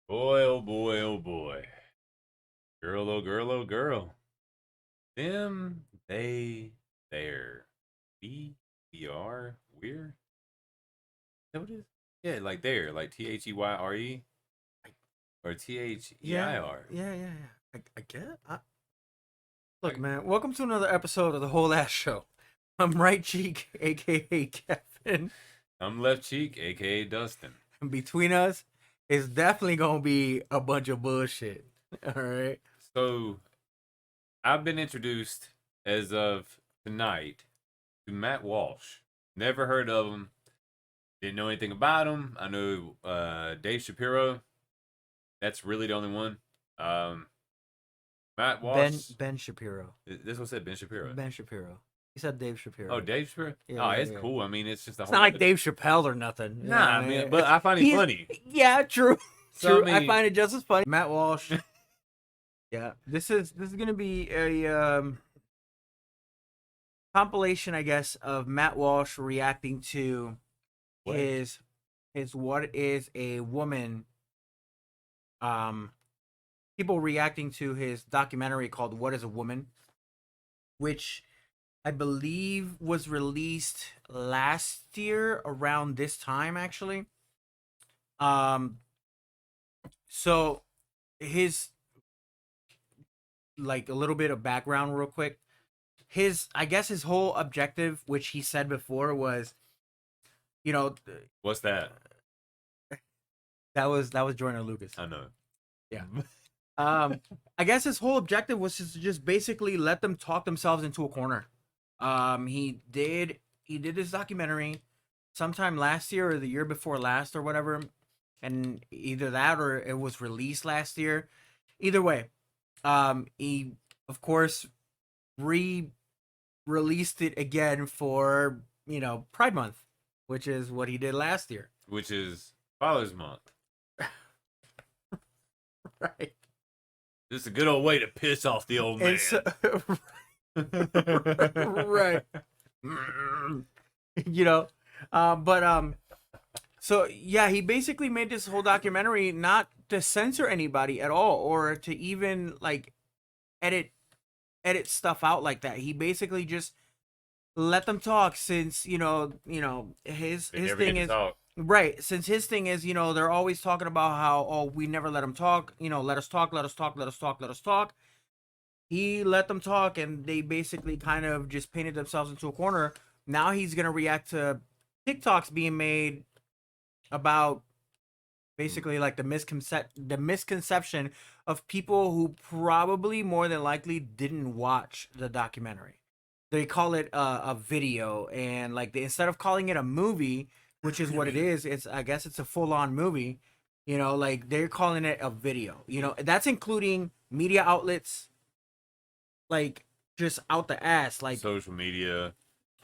Boy, oh boy, oh boy. Girl, oh girl, oh girl. Them, they, there. We are, we're. Is that what it is? Yeah, like there, like THEYRE or Yeah, THEIR. yeah. I get. Look, man. Welcome to another episode of the Whole Ass Show. I'm Right Cheek, aka Kevin, I'm left cheek, aka Dustin. and between us is definitely gonna be a bunch of bullshit. All right. So I've been introduced as of tonight to Matt Walsh. Never heard of him. Didn't know anything about him. I know Dave Shapiro. That's really the only one. Um, Matt Ben Walsh. Ben Shapiro. This one said Ben Shapiro. Ben Shapiro. He said Dave Oh, Shapiro. Dave Shapiro. Yeah, Oh, yeah, it's yeah. cool. I mean, it's just a It's whole not like nother. Dave Chappelle or nothing. You know what Nah, I man, mean? but I find him He's funny. yeah, true, So I true. I mean, find it just as funny. Matt Walsh. Yeah, this is gonna be a compilation, I guess, of Matt Walsh reacting to what? his what is a woman. Um, People reacting to his documentary called "What Is a Woman," which I believe was released last year around this time, actually. Um, so his like a little bit of background, real quick. His I guess his whole objective, which he said before, was you know What's that? that was Jordan Lucas. I know. Yeah. Um, I guess his whole objective was to just basically let them talk themselves into a corner. He did this documentary sometime last year or the year before last or whatever, and either that or it was released last year. Either way, he of course re-released it again for Pride Month, which is what he did last year. Which is Father's Month. Right. This is a good old way to piss off the old man. And so, right. you know but so yeah, he basically made this whole documentary not to censor anybody at all or to even like edit stuff out like that. He basically just let them talk, since his They his never get thing to is talk. right, since his thing is they're always talking about how, oh, we never let them talk, let us talk, let us talk. He let them talk, and they basically kind of just painted themselves into a corner. Now he's gonna react to TikToks being made about basically like the misconception of people who probably more than likely didn't watch the documentary. They call it a video, and like instead of calling it a movie, which is what it is, it's I guess it's a full on movie. Like they're calling it a video. That's including media outlets, like just out the ass, like Social media.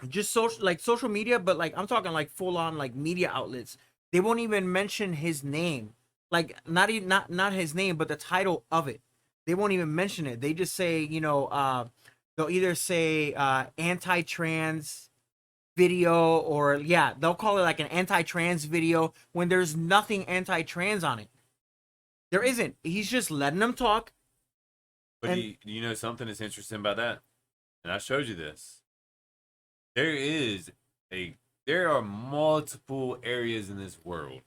just social media, but like I'm talking like full on like media outlets. They won't even mention his name, like not even not his name, but the title of it. They won't even mention it. They just say they'll either say anti-trans video, or yeah, they'll call it like an anti-trans video when there's nothing anti-trans on it. There isn't. He's just letting them talk. But And you know something that's interesting about that? And I showed you this. There is a there are multiple areas in this world.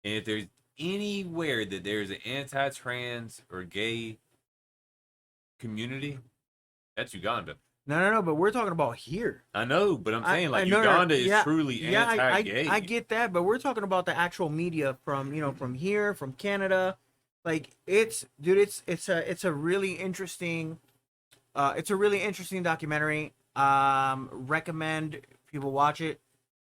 And if there's anywhere that there's an anti-trans or gay community, that's Uganda. no, but we're talking about here. I know, but I'm saying I like no, Uganda is yeah, truly yeah, anti-gay. I get that, but we're talking about the actual media from from here, from Canada. Like it's dude, it's a really interesting documentary. Recommend people watch it.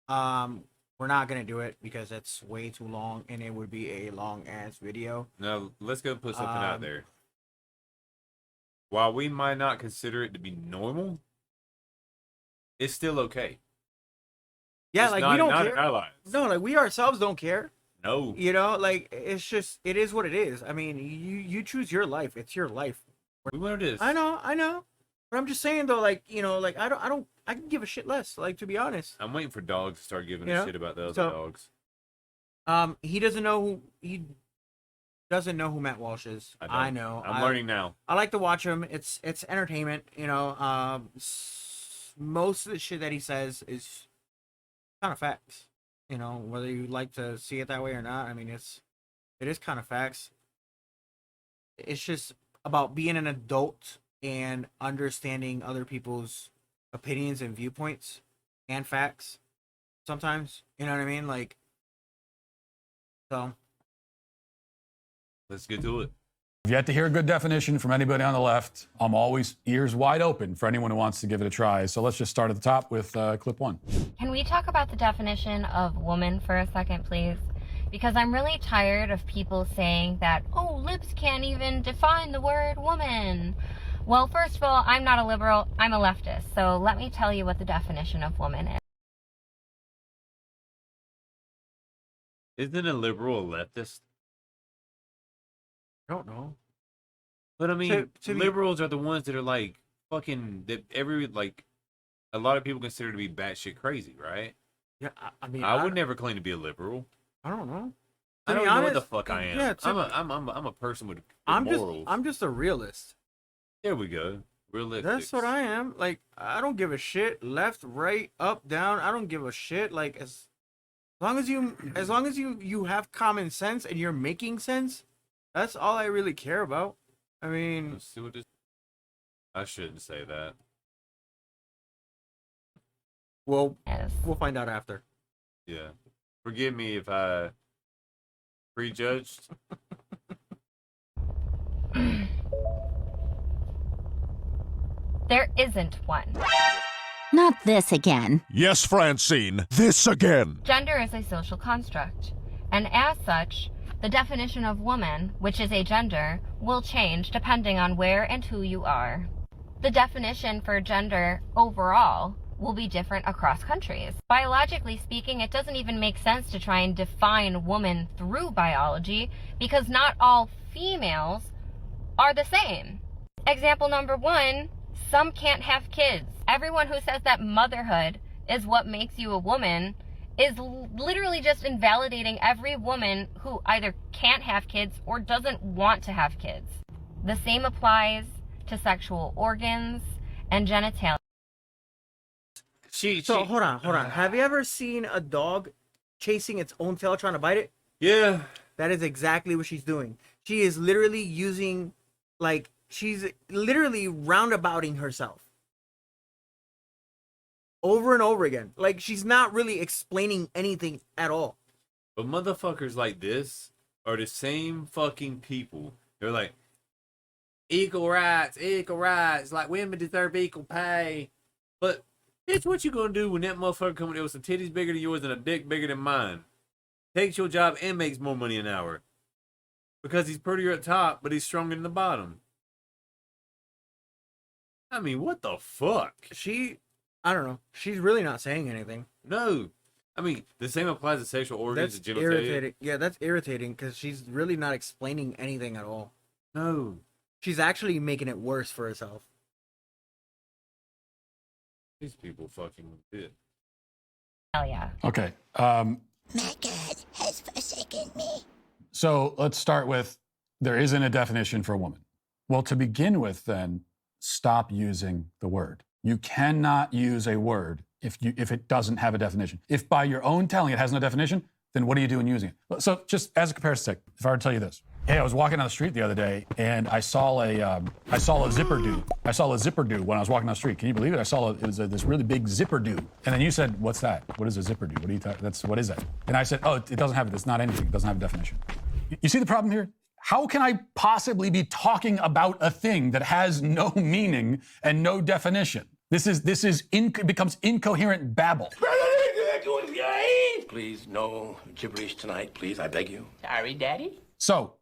We're not gonna do it because it's way too long and it would be a long ass video. Now let's go put something out Um, there. While we might not consider it to be normal, it's still okay. yeah, It's like we don't not in care. our lives. No, like we ourselves don't care. No. Like it is what it is. I mean, you choose your life. It's your life. We learned this. I know. But I'm just saying though, like, like I can give a shit less, like, to be honest. I'm waiting for dogs to start giving You a know? shit about the other So dogs. he doesn't know who doesn't know who Matt Walsh is, I don't. I know. I'm learning now. I like to watch him. It's entertainment, you know. Most of the shit that he says is kind of facts. You know, whether you like to see it that way or not. I mean, it is kind of facts. It's just about being an adult and understanding other people's opinions and viewpoints and facts. Sometimes, you know what I mean? Like, so. Let's get to it. I've yet to hear a good definition from anybody on the left. I'm always ears wide open for anyone who wants to give it a try. So let's just start at the top with clip 1. Can we talk about the definition of woman for a second, please? Because I'm really tired of people saying that, oh, libs can't even define the word woman. Well, first of all, I'm not a liberal, I'm a leftist. So let me tell you what the definition of woman is. Isn't a liberal a leftist? I don't know. But I mean, To be- liberals are the ones that are like fucking that a lot of people consider to be batshit crazy, right? Yeah, I mean, I would never claim to be a liberal. I don't know. I To don't be know what honest, the fuck I am. yeah, I'm a person with I'm morals. just a realist. There we go. Realistic. That's what I am. Like, I don't give a shit. Left, right, up, down. I don't give a shit. Like, as long as you have common sense and you're making sense, that's all I really care about. I mean, Let's see what this. I shouldn't say that. well, Yes. we'll find out after. Yeah. Forgive me if I prejudged. There isn't one. Not this again. Yes, Francine, this again. Gender is a social construct, and as such, the definition of woman, which is a gender, will change depending on where and who you are. The definition for gender overall will be different across countries. Biologically speaking, it doesn't even make sense to try and define woman through biology because not all females are the same. Example number 1, some can't have kids. Everyone who says that motherhood is what makes you a woman is literally just invalidating every woman who either can't have kids or doesn't want to have kids. The same applies to sexual organs and genitalia. So hold on. Have you ever seen a dog chasing its own tail trying to bite it? Yeah. That is exactly what she's doing. She is literally she's literally roundabouting herself over and over again. Like, she's not really explaining anything at all. But motherfuckers like this are the same fucking people. They're like, equal rights, like women deserve equal pay. But bitch, what you gonna do when that motherfucker coming there with some titties bigger than yours and a dick bigger than mine? Takes your job and makes more money an hour. Because he's prettier at top, but he's stronger in the bottom. I mean, what the fuck? I don't know. She's really not saying anything. No. I mean, the same applies to sexual organs That's and genitalia. irritating. Yeah, that's irritating because she's really not explaining anything at all. No. She's actually making it worse for herself. These people fucking did. Okay. My God has forsaken me. So let's start with there isn't a definition for a woman. Well, to begin with, then, stop using the word. You cannot use a word if it doesn't have a definition. If by your own telling it has no definition, then what are you doing using it? So just as a comparison sake, if I were to tell you this. Hey, I was walking down the street the other day and I saw a zipper dude. I saw a zipper dude when I was walking down the street. Can you believe it? It was this really big zipper dude. And then you said, "What's that? What is a zipper dude? What is that?" And I said, "Oh, it doesn't have it. It's not anything. It doesn't have a definition." You see the problem here? How can I possibly be talking about a thing that has no meaning and no definition? It becomes incoherent babble. Please, no gibberish tonight, please, I beg you. Sorry, Daddy. So,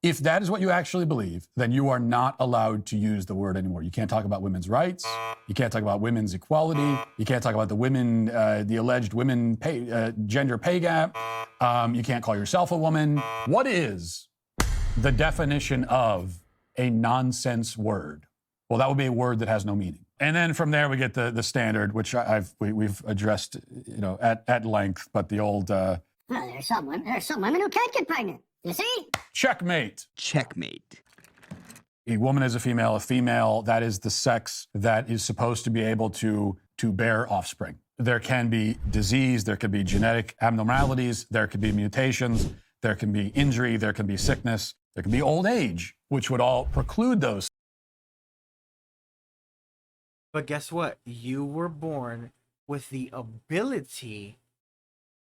if that is what you actually believe, then you are not allowed to use the word anymore. You can't talk about women's rights. You can't talk about women's equality. You can't talk about the alleged women gender pay gap. You can't call yourself a woman. What is the definition of a nonsense word? Well, that would be a word that has no meaning. And then from there we get the standard, which we've addressed, at length. But the old Well, there's some women who can't get pregnant. You see? Checkmate. Checkmate. A woman is a female, that is the sex that is supposed to be able to bear offspring. There can be disease, there can be genetic abnormalities, there can be mutations, there can be injury, there can be sickness, there can be old age, which would all preclude those. But guess what? You were born with the ability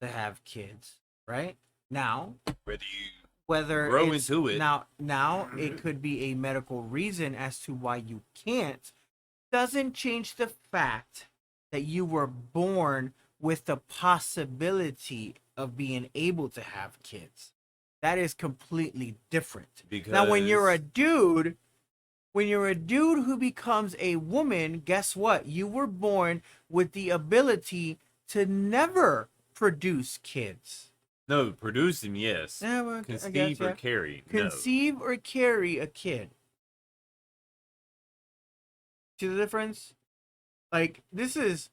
to have kids, right? Now, Whether you whether grow it's, into it. now it could be a medical reason as to why you can't, doesn't change the fact that you were born with the possibility of being able to have kids. That is completely different. Now, when you're a dude who becomes a woman, guess what? You were born with the ability to never produce kids. No, produce them, yes. Yeah, well, I Conceive guess, or yeah. carry, no. Conceive or carry a kid. See the difference? Like, this is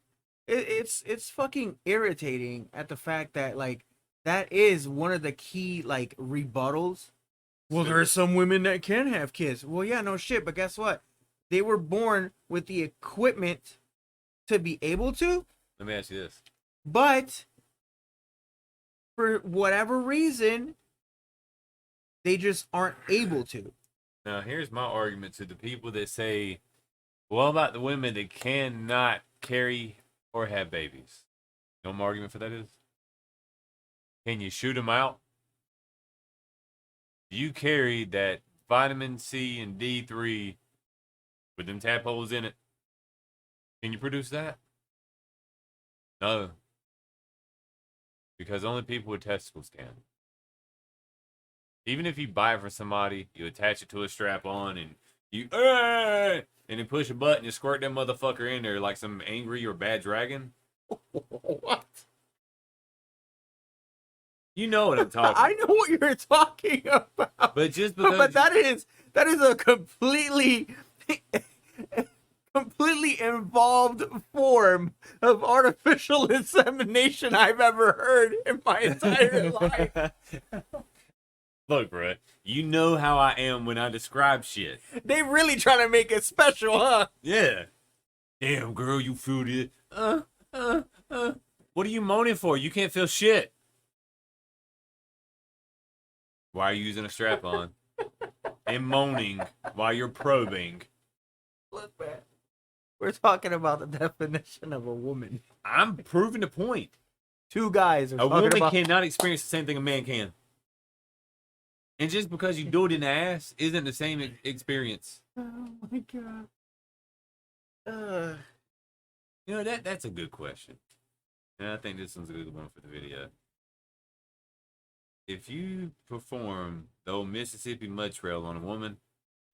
it's fucking irritating at the fact that, like, that is one of the key, like, rebuttals. Well, there are some women that can have kids. Well, yeah, no shit, but guess what? They were born with the equipment to be able to, Let me ask you this. but for whatever reason, they just aren't able to. Now, here's my argument to the people that say, well, about the women that cannot carry or have babies. You know what my argument for that is? Can you shoot them out? You carry that vitamin C and D3 with them tadpoles in it. Can you produce that? No. Because only people with testicles can. Even if you buy it from somebody, you attach it to a strap on and you and then push a button, you squirt that motherfucker in there like some angry or bad dragon. What? You know what I'm talking I know what you're talking about. But just because But that is a completely involved form of artificial insemination I've ever heard in my entire life. Look, bro, you know how I am when I describe shit. They really trying to make it special, huh? Yeah. Damn, girl, you feel it. What are you moaning for? You can't feel shit. Why are you using a strap on? And moaning while you're probing. Look, man. We're talking about the definition of a woman. I'm proving the point. Two guys are A talking woman about... cannot experience the same thing a man can. And just because you do it in the ass isn't the same experience. Oh my god. You know, that's a good question. And I think this one's a good one for the video. If you perform the old Mississippi mud trail on a woman,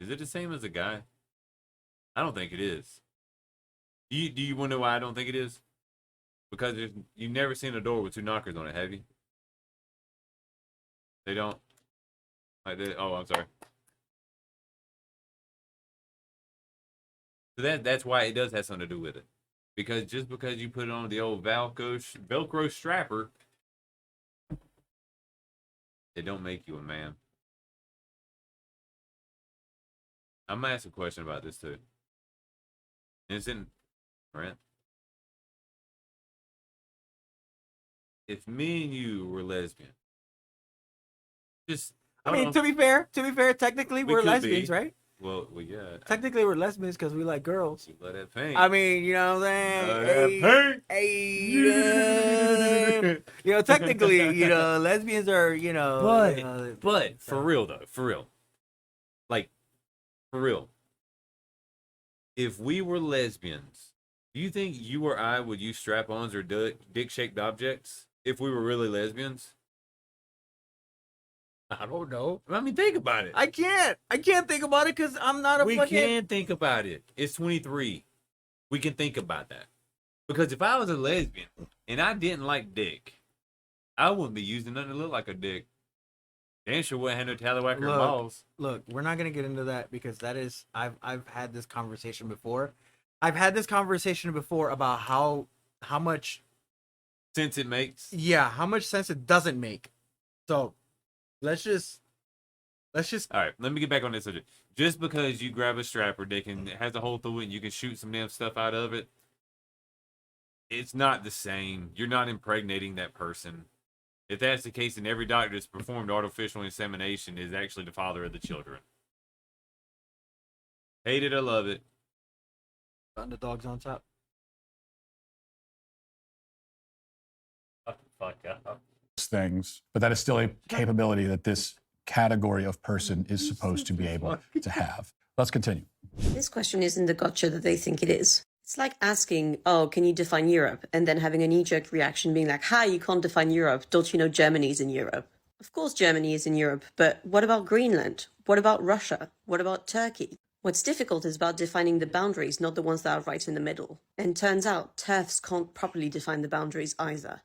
is it the same as a guy? I don't think it is. Do you wonder why I don't think it is? Because you've never seen a door with two knockers on it, have you? They don't. Like they, oh, I'm sorry. So that's why it does have something to do with it. Because just because you put it on the old Velcro strapper, it don't make you a man. I'm gonna ask a question about this too. It's in rant. If me and you were lesbian, just I mean, to be fair, technically We we're could lesbians, be. right? well, yeah. Technically we're lesbians because we like girls. You love that paint. I mean, you know what I'm Love saying? that paint. You know, technically, you know, lesbians are, you know... But you know, for real though, for real, like for real. If we were lesbians, do you think you or I would use strap-ons or dick-shaped objects if we were really lesbians? I don't know. I mean, think about it. I can't think about it because I'm not a We fucking... can think about it. It's 23. We can think about that. Because if I was a lesbian and I didn't like dick, I wouldn't be using nothing that looked like a dick. Damn sure wouldn't have no tallywhacker Look. balls. Look, we're not gonna get into that because that is... I've had this conversation before. I've had this conversation before about how much... Sense it makes. Yeah, how much sense it doesn't make. So... Let's just Let's just. All right, let me get back on this subject. Just because you grab a strapper that has a hole through it and you can shoot some damn stuff out of it, it's not the same. You're not impregnating that person. If that's the case, then every doctor that's performed artificial insemination is actually the father of the children. Hate it or love it. Underdogs on top. Fuck up. Things, but that is still a capability that this category of person is supposed to be able to have. Let's continue. This question isn't the gotcha that they think it is. It's like asking, oh, can you define Europe? And then having a knee-jerk reaction being like, hi, you can't define Europe. Don't you know Germany's in Europe? Of course Germany is in Europe, but what about Greenland? What about Russia? What about Turkey? What's difficult is about defining the boundaries, not the ones that are right in the middle. And turns out, TERFs can't properly define the boundaries either.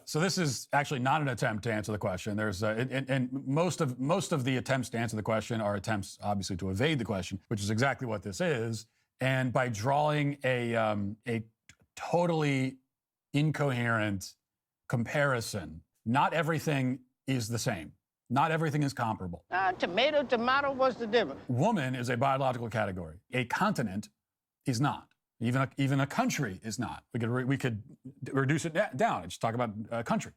So this is actually not an attempt to answer the question. There's and most of the attempts to answer the question are attempts, obviously, to evade the question, which is exactly what this is. And by drawing a totally incoherent comparison, not everything is the same. Not everything is comparable. Tomato, what's the difference? Woman is a biological category. A continent is not. Even a country is not. We could reduce it down and just talk about a country.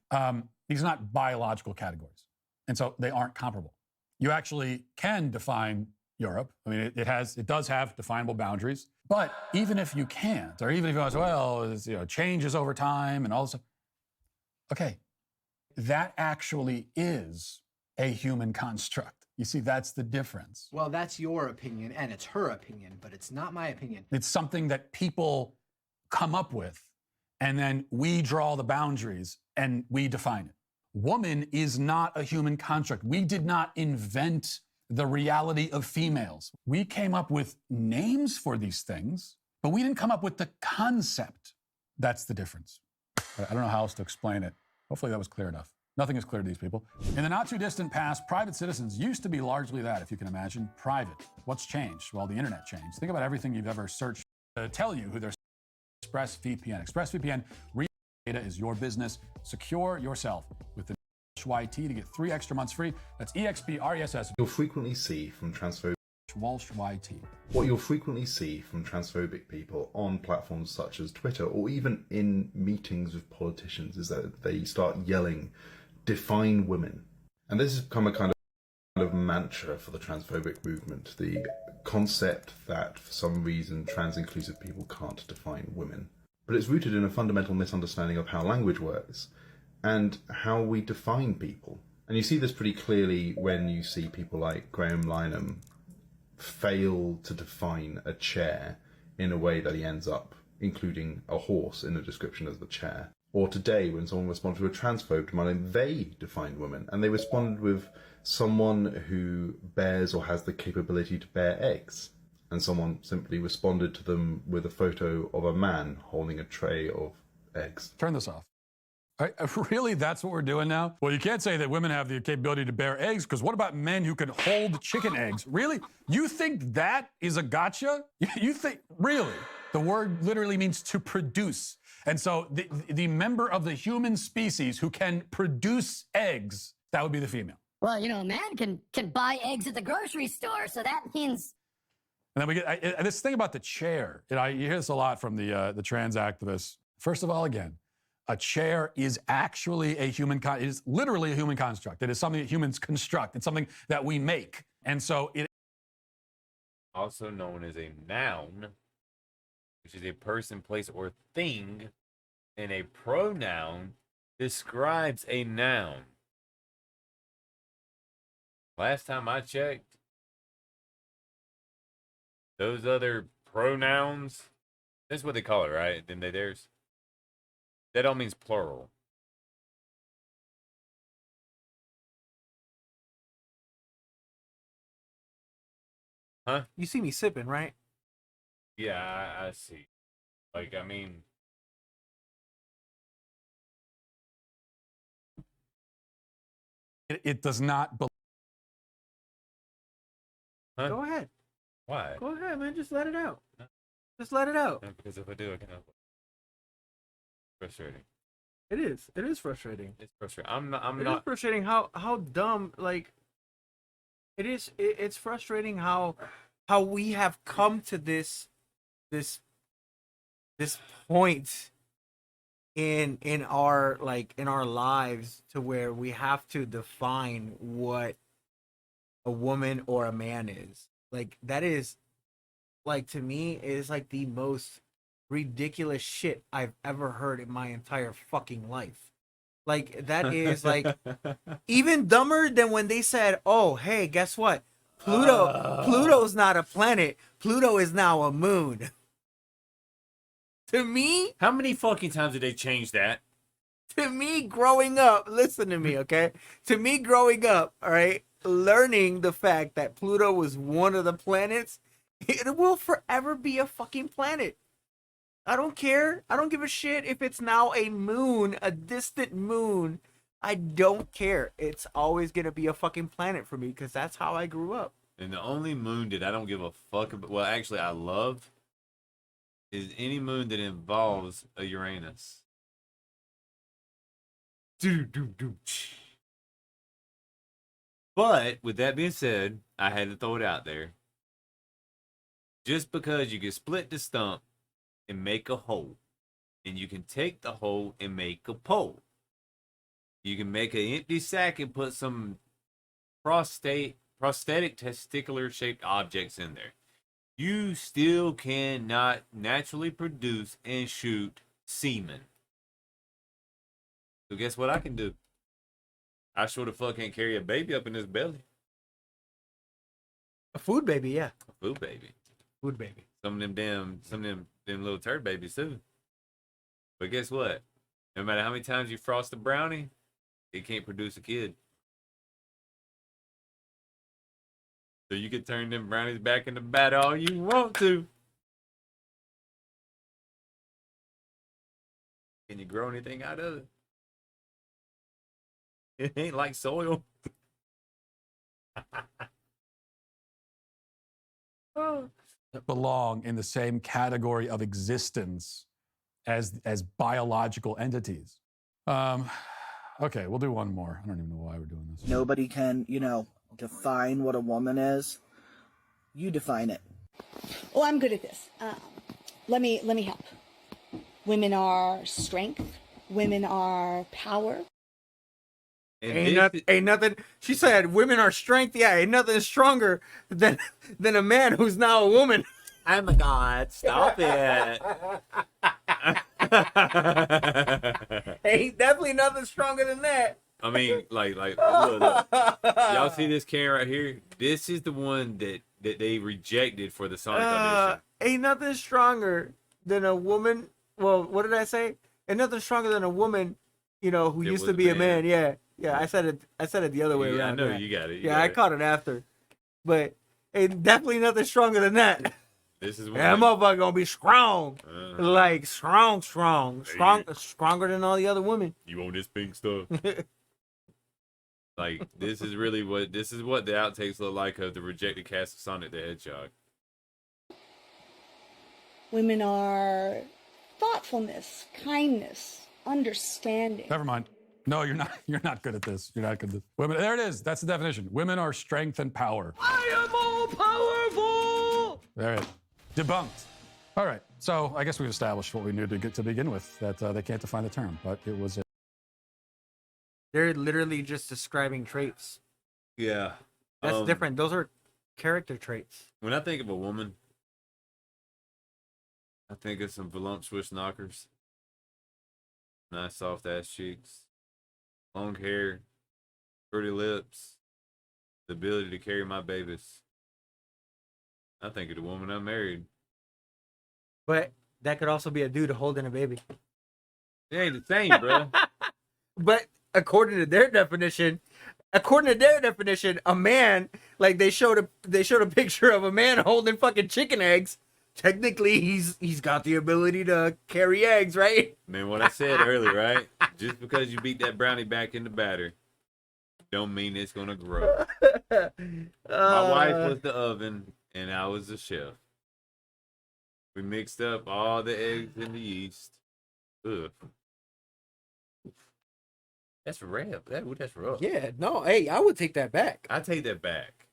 These are not biological categories, and so they aren't comparable. You actually can define Europe. I mean, it does have definable boundaries. But even if you can't, or even if you say, well, it changes over time and all this, okay, that actually is a human construct. You see, that's the difference. Well, that's your opinion, and it's her opinion, but it's not my opinion. It's something that people come up with, and then we draw the boundaries and we define it. Woman is not a human construct. We did not invent the reality of females. We came up with names for these things, but we didn't come up with the concept. That's the difference. I don't know how else to explain it. Hopefully that was clear enough. Nothing is clear to these people. In the not too distant past, private citizens used to be largely that, if you can imagine, private. What's changed? Well, the internet changed. Think about everything you've ever searched to tell you who their ExpressVPN. ExpressVPN, data is your business. Secure yourself with the YT to get 3 extra months free. That's EXPRESS. You'll frequently see from transphobic Walsh YT. What you'll frequently see from transphobic people on platforms such as Twitter, or even in meetings with politicians, is that they start yelling, define women. And this has become a kind of mantra for the transphobic movement, the concept that for some reason trans-inclusive people can't define women. But it's rooted in a fundamental misunderstanding of how language works and how we define people. And you see this pretty clearly when you see people like Graham Lynham fail to define a chair in a way that he ends up including a horse in the description of the chair. Or today, when someone responded to a transphobe demanding they define women, and they responded with someone who bears or has the capability to bear eggs. And someone simply responded to them with a photo of a man holding a tray of eggs. Turn this off. Really, that's what we're doing now? Well, you can't say that women have the capability to bear eggs, because what about men who can hold chicken eggs? Really? You think that is a gotcha? You think, really? The word literally means to produce. And so the member of the human species who can produce eggs, that would be the female. Well, a man can buy eggs at the grocery store, so that means... And then we get this thing about the chair. You hear this a lot from the trans activists. First of all, again, a chair is actually it is literally a human construct. It is something that humans construct. It's something that we make. And so it... Also known as a noun, which is a person, place, or thing, and a pronoun describes a noun. Last time I checked, those other pronouns, that's what they call it, right? Then theirs. That all means plural. Huh? You see me sipping, right? Yeah, I see. Like, I mean... It does not... Huh? Go ahead. Why? Go ahead, man. Just let it out. Just let it out. No, because if I do, I can help it. Frustrating. It is. It is frustrating. It's frustrating. I'm It not is frustrating how dumb, like, It is. It's frustrating how we have come to this this point in our in our lives to where we have to define what a woman or a man is. Like that is to me is like the most ridiculous shit I've ever heard in my entire fucking life. Like that is like even dumber than when they said, "Oh, hey, guess what? Pluto's not a planet. Pluto is now a moon." To me, How many fucking times did they change that? to me growing up, listen to me, okay? To me growing up, all right, learning the fact that Pluto was one of the planets, it will forever be a fucking planet. I don't care. I don't give a shit if it's now a moon, a distant moon. I don't care. It's always going to be a fucking planet for me because that's how I grew up. And the only moon that I don't give a fuck about, well, actually, I love, is any moon that involves a Uranus. But with that being said, I had to throw it out there. Just because you can split the stump and make a hole, and you can take the hole and make a pole. You can make an empty sack and put some prosthetic testicular shaped objects in there. You still cannot naturally produce and shoot semen. So guess what I can do? I sure the fuck can't carry a baby up in his belly. A food baby, yeah. A food baby. Food baby. Some of them little turd babies too. But guess what? No matter how many times you frost a brownie, it can't produce a kid. So you can turn them brownies back into batter all you want to. Can you grow anything out of it? It ain't like soil. Belong in the same category of existence as biological entities. Okay, we'll do one more. I don't even know why we're doing this. Nobody can, define what a woman is. You define it. Oh, I'm good at this. Let me help. Women are strength. Women are power. Ain't nothing. She said, "Women are strength." Yeah, ain't nothing stronger than a man who's now a woman. Oh my God! Stop it! Ain't definitely nothing stronger than that. I mean, look. Y'all see this can right here? This is the one that they rejected for the Sonic audition. Ain't nothing stronger than a woman. Well, what did I say? Ain't nothing stronger than a woman, who used to be a man. Yeah. Yeah, I said it the other way around. I know you got it. I caught it after, but ain't definitely nothing stronger than that. This is that motherfucker gonna be strong, like stronger than all the other women. You want this pink stuff? Like this is what the outtakes look like of the rejected cast of Sonic the Hedgehog. Women are thoughtfulness, kindness, understanding. Never mind. No, you're not. You're not good at this. You're not good at this. Women. There it is. That's the definition. Women are strength and power. I am all powerful. All right. Debunked. All right. So I guess we've established what we knew to begin with, that they can't define the term, but it was. They're literally just describing traits. Yeah. That's different. Those are character traits. When I think of a woman, I think of some voluptuous knockers, nice soft ass cheeks, long hair, pretty lips, the ability to carry my babies. I think of the woman I married. But that could also be a dude holding a baby. It ain't the same, bro. But according to their definition, a man, like they showed a picture of a man holding fucking chicken eggs. Technically, he's got the ability to carry eggs, right? Man, what I said earlier, right? Just because you beat that brownie back in the batter, don't mean it's gonna grow. My wife was the oven, and I was the chef. We mixed up all the eggs and the yeast. Ugh. That's rough. That's rough. Yeah, no, hey, I would take that back. I take that back.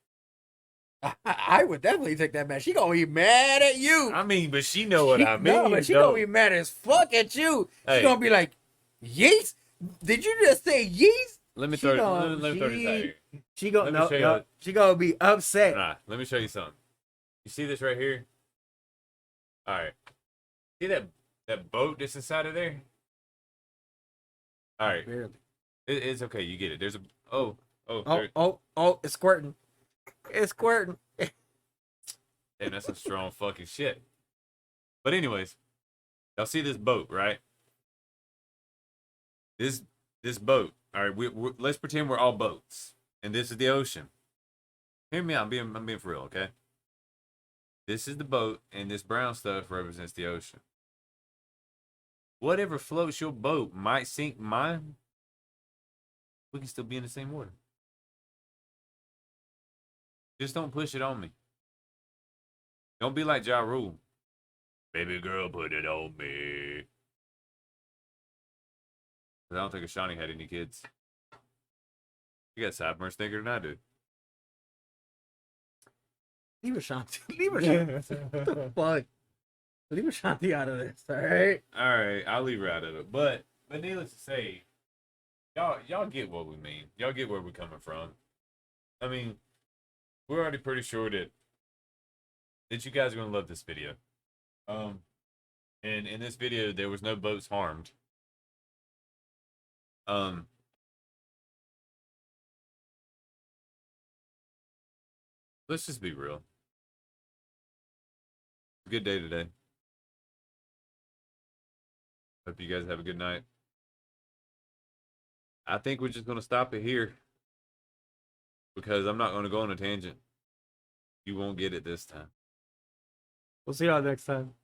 I would definitely take that man. She gonna be mad at you. I mean, but she know what I mean. No, but she though. gonna be mad as fuck at you. Hey. She gonna be like, yeast? Did you just say yeast? Let me She throw gonna- let me throw this out here. She gonna Let me no, show you no, what- she gonna be upset. Nah, let me show you something. You see this right here? All right. See that boat that's inside of there? All right. Barely. It's okay. You get it. There's a oh It's squirting. It's squirting. damn, that's some strong fucking shit. But anyways, y'all see this boat, right? This boat. All right. Let's pretend we're all boats, and this is the ocean. Hear me out. I'm being for real, okay? This is the boat, and this brown stuff represents the ocean. Whatever floats your boat might sink mine. We can still be in the same water. Just don't push it on me. Don't be like Ja Rule. Baby girl, put it on me. 'Cause I don't think Ashani had any kids. You got sideburns thicker than I do. Leave Ashanti. Leave Ashanti. What the fuck? Leave Ashanti out of this, alright? Alright, I'll leave her out of it. But needless to say, y'all get what we mean. Y'all get where we're coming from. I mean, we're already pretty sure that you guys are gonna love this video. And in this video there was no boats harmed. Let's just be real. Good day today. Hope you guys have a good night. I think we're just going to stop it here because I'm not going to go on a tangent. You won't get it this time. We'll see y'all next time.